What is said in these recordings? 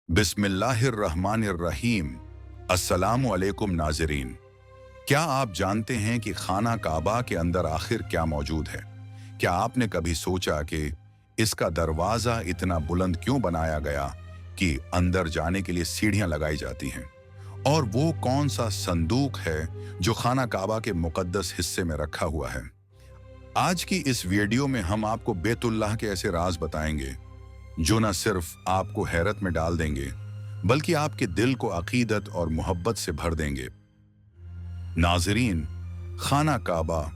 बिस्मिल्लाहिर्रहमानिर्रहीम। अस्सलामु अलैकुम नाज़रीन। क्या आप जानते हैं कि खाना काबा के अंदर आखिर क्या मौजूद है? क्या आपने कभी सोचा कि इसका दरवाज़ा इतना बुलंद क्यों बनाया गया कि अंदर जाने के लिए सीढ़ियां लगाई जाती हैं? और वो कौन सा संदूक है जो खाना काबा के मुकद्दस हिस्से में रखा हुआ है? आज की इस वीडियो में हम आपको बैतुल्लाह के ऐसे राज बताएंगे जो न सिर्फ आपको हैरत में डाल देंगे बल्कि आपके दिल को अकीदत और मोहब्बत से भर देंगे। नाजरीन, खाना काबा,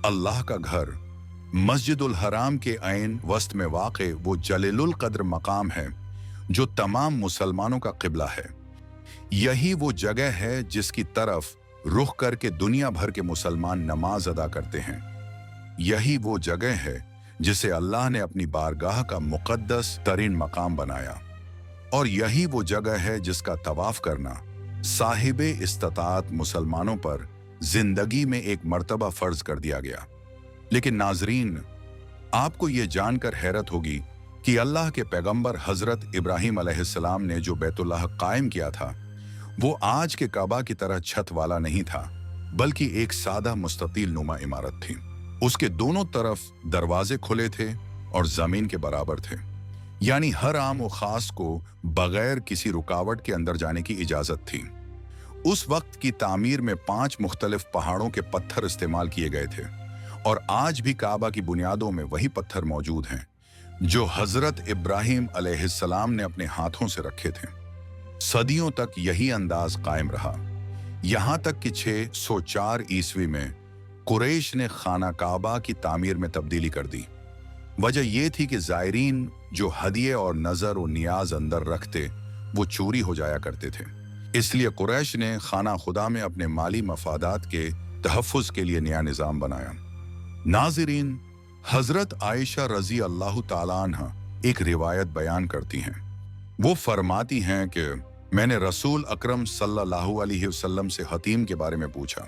अल्लाह का घर, मस्जिदुल हराम के ऐन वस्त में वाक़े वो जलीलुल कद्र मकाम है जो तमाम मुसलमानों का क़िबला है। यही वो जगह है जिसकी तरफ रुख करके दुनिया भर के मुसलमान नमाज अदा करते हैं। यही वो जगह है जिसे अल्लाह ने अपनी बारगाह का मुकद्दस तरीन मकाम बनाया, और यही वो जगह है जिसका तवाफ करना साहिबे इस्तिताअत मुसलमानों पर जिंदगी में एक मर्तबा फर्ज कर दिया गया। लेकिन नाजरीन, आपको ये जानकर हैरत होगी कि अल्लाह के पैगंबर हजरत इब्राहीम अलैहिस्सलाम ने जो बैतुल्लाह कायम किया था वो आज के काबा की तरह छत वाला नहीं था, बल्कि एक सादा मुस्ततील नुमा इमारत थी। उसके दोनों तरफ दरवाजे खुले थे और जमीन के बराबर थे, यानी हर आम व खास को बगैर किसी रुकावट के अंदर जाने की इजाजत थी। उस वक्त की तामीर में 5 मुख्तलिफ पहाड़ों के पत्थर इस्तेमाल किए गए थे, और आज भी काबा की बुनियादों में वही पत्थर मौजूद हैं जो हजरत इब्राहीम अलैहिस्सलाम ने अपने हाथों से रखे थे। सदियों तक यही अंदाज कायम रहा, यहां तक कि 604 ईस्वी में कुरैश ने खाना काबा की तामीर में तब्दीली कर दी। वजह यह थी कि ज़ायरीन जो हदिये और नजर और नियाज अंदर रखते वो चोरी हो जाया करते थे। इसलिए कुरैश ने खाना खुदा में अपने माली मफादात के तहफ़्फ़ुज़ के लिए नया निज़ाम बनाया। नाज़रीन, हजरत आयशा रज़ी अल्लाह ताला अन्हा एक रिवायत बयान करती हैं। वो फरमाती हैं कि मैंने रसूल अकरम सल्लल्लाहु अलैहि वसल्लम से हतीम के बारे में पूछा,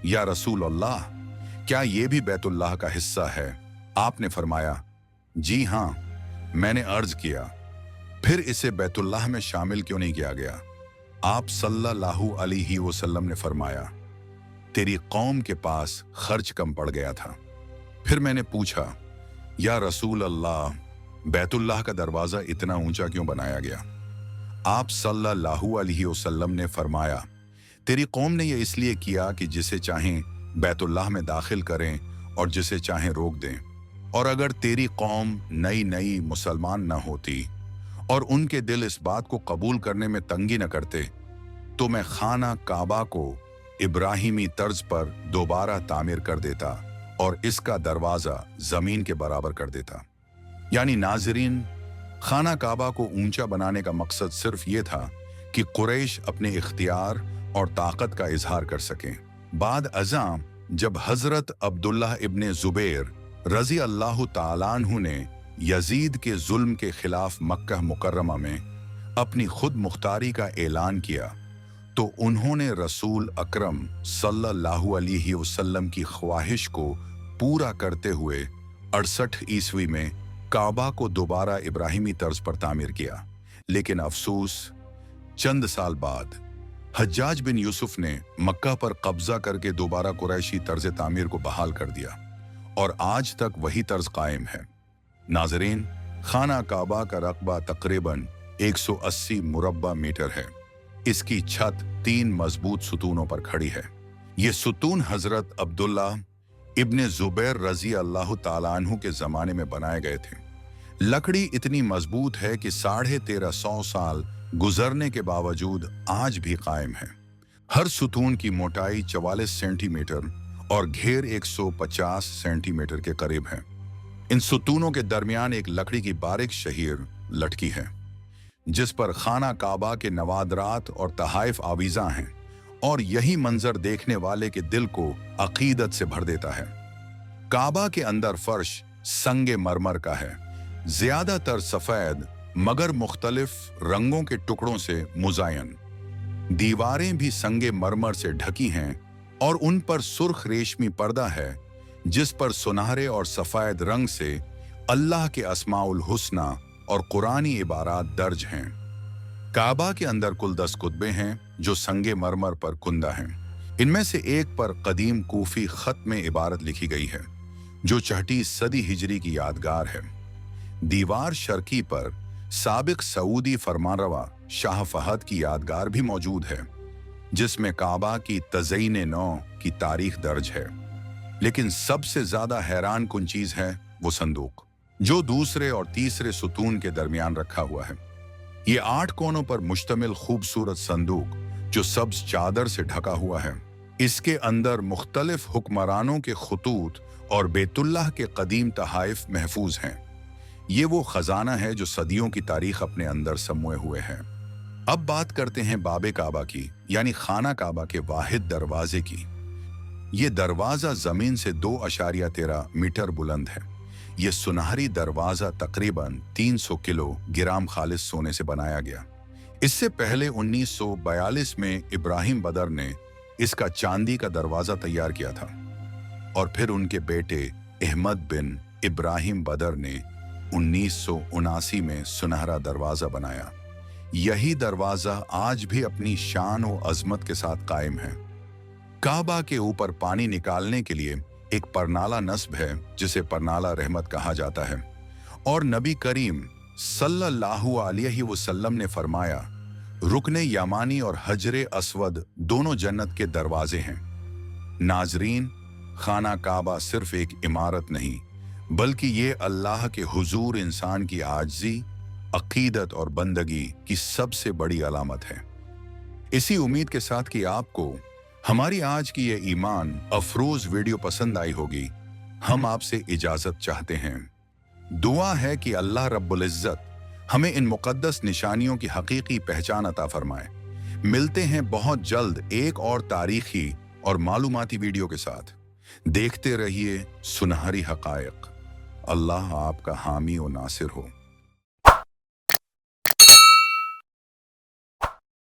या रसूल अल्लाह, क्या ये भी बैतुल्लाह का हिस्सा है? आपने फरमाया, जी हाँ। मैंने अर्ज किया, फिर इसे बैतुल्लाह में शामिल क्यों नहीं किया गया? आप सल्लल्लाहु अलैहि वसल्लम ने फरमाया, तेरी कौम के पास खर्च कम पड़ गया था। फिर मैंने पूछा, या रसूल अल्लाह, बैतुल्लाह का दरवाजा इतना ऊंचा क्यों बनाया गया? आप सल्लल्लाहु अलैहि वसल्लम ने फरमाया, तेरी कौम ने यह इसलिए किया कि जिसे चाहें बैतुल्लाह में दाखिल करें और जिसे चाहें रोक दें। और अगर तेरी कौम नई नई मुसलमान न होती और उनके दिल इस बात को कबूल करने में तंगी न करते, तो मैं खाना काबा को इब्राहिमी तर्ज पर दोबारा तामीर कर देता और इसका दरवाज़ा ज़मीन के बराबर कर देता। यानी नाजरीन, खाना काबा को ऊंचा बनाने का मकसद सिर्फ ये था कि कुरैश अपने इख्तियार और ताकत का इजहार कर सकें। बाद अज़ां जब हजरत अब्दुल्लाह इब्ने ज़ुबैर रज़ी अल्लाह ताला अन्हु ने यजीद के जुल्म के खिलाफ मक्का मुकर्रमा में अपनी खुद मुख्तारी का ऐलान किया, तो उन्होंने रसूल अकरम सल्लल्लाहु अलैहि वसल्लम की ख्वाहिश को पूरा करते हुए 68 ईस्वी में काबा को दोबारा इब्राहिमी तर्ज पर तामीर किया। लेकिन अफसोस, चंद साल बाद हज्जाज बिन यूसुफ ने मक्का पर कब्जा करके दोबारा कुरैशी तर्ज तामीर को बहाल कर दिया, और आज तक वही तर्ज कायम है। नाजरीन, खाना काबा का रकबा तकरीबन 180 मुरब्बा मीटर है। इसकी छत 3 मजबूत सुतूनों पर खड़ी है। ये सुतून हजरत अब्दुल्ला इब्ने ज़ुबैर रज़ी अल्लाह ताला अन्हु के ज़माने में बनाए गए थे। लकड़ी इतनी मजबूत है कि 1350 साल गुजरने के बावजूद आज भी कायम है। हर सुतून की मोटाई 44 सेंटीमीटर और घेर 150 सेंटीमीटर के करीब है। इन सुतूनों के दरमियान एक लकड़ी की बारीक शहीर लटकी है जिस पर खाना काबा के नवादरात और तहाइफ आवीज़ा हैं, और यही मंजर देखने वाले के दिल को अकीदत से भर देता है। काबा के अंदर फर्श संगे मरमर का है, ज्यादातर सफेद मगर मुख्तलिफ रंगों के टुकड़ों से मुजायन। दीवारें भी संगे मरमर से ढकी हैं और उन पर सुर्ख रेशमी पर्दा है जिस पर सुनहरे और सफेद रंग से अल्लाह के अस्माउल हुस्ना और कुरानी इबारात दर्ज हैं। काबा के अंदर कुल 10 कुतबे हैं जो संगे मरमर पर कुंदा हैं। इनमें से एक पर कदीम कूफी खत में इबारत लिखी गई है जो 6ठी सदी हिजरी की यादगार है। दीवार शर्की पर साबिक सऊदी फरमानरवा शाह फहद की यादगार भी मौजूद है जिसमें काबा की तज़यीन नौ की तारीख दर्ज है। लेकिन सबसे ज्यादा हैरान कुन चीज है वो संदूक जो दूसरे और तीसरे सुतून के दरमियान रखा हुआ है। ये 8 कोनों पर मुश्तमिल खूबसूरत संदूक जो सब्ज चादर से ढका हुआ है। इसके अंदर मुख्तलिफ हुक्मरानों के खतूत और बेतुल्लाह के कदीम तहाइफ महफूज हैं। ये वो खजाना है जो सदियों की तारीख अपने अंदर समोए हुए है। अब बात करते हैं बाबे काबा की, यानी खाना काबा के वाहिद दरवाजे की। ये दरवाजा जमीन से 2.13 मीटर बुलंद है। ये सुनहरी दरवाजा तकरीबन 300 किलो गिराम खालिस सोने से बनाया गया। इससे पहले 1942 में इब्राहिम बदर ने इसका चांदी का दरवाजा तैयार किया था और फिर उनके बेटे अहमद बिन इब्राहिम बदर ने 1979 में सुनहरा दरवाजा बनाया। यही दरवाजा आज भी अपनी शान और अजमत के साथ कायम है। काबा के ऊपर पानी निकालने के लिए एक परनाला नस्ब है जिसे परनाला रहमत कहा जाता है और नबी करीम सल्लल्लाहु अलैहि वसल्लम ने फरमाया, रुकने यमानी और हजरे अस्वद दोनों जन्नत के दरवाजे हैं। नाजरीन, खाना काबा सिर्फ एक इमारत नहीं बल्कि ये अल्लाह के हुजूर इंसान की आजिज़ी, अकीदत और बंदगी की सबसे बड़ी अलामत है। इसी उम्मीद के साथ कि आपको हमारी आज की ये ईमान अफरोज वीडियो पसंद आई होगी, हम आपसे इजाजत चाहते हैं। दुआ है कि अल्लाह रब्बुल इज्जत हमें इन मुकद्दस निशानियों की हकीकी पहचान अता फरमाए। मिलते हैं बहुत जल्द एक और तारीखी और मालूमाती वीडियो के साथ। देखते रहिए सुनहरी हकायक। अल्लाह आपका हामी और नासिर हो।